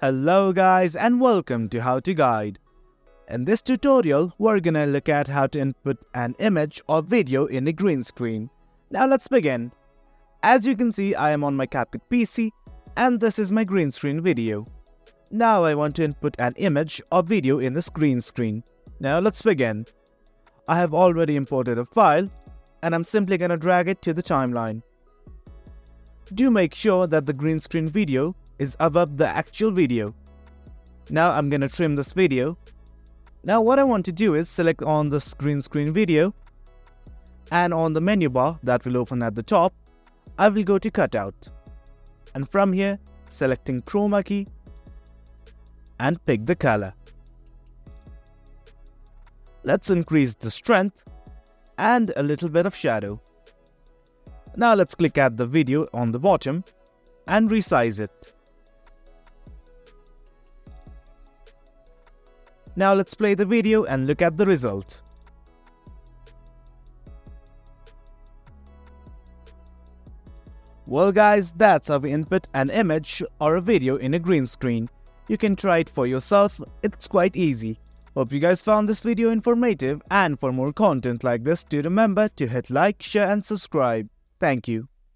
Hello guys and welcome to How to Guide. In this tutorial, we're gonna look at how to input an image or video in a green screen. Now let's begin. As you can see, I am on my CapCut PC and this is my green screen video. Now I want to input an image or video in this green screen. Now let's begin. I have already imported a file and I'm simply gonna drag it to the timeline. Do make sure that the green screen video is above the actual video. Now I'm gonna trim this video. Now what I want to do is select on this green screen video, and on the menu bar that will open at the top, I will go to cutout, and from here selecting chroma key and pick the color. Let's increase the strength and a little bit of shadow. Now let's click at the video on the bottom and resize it. Now let's play the video and look at the result. Well guys, that's how we input an image or a video in a green screen. You can try it for yourself, it's quite easy. Hope you guys found this video informative, and for more content like this, do remember to hit like, share and subscribe. Thank you.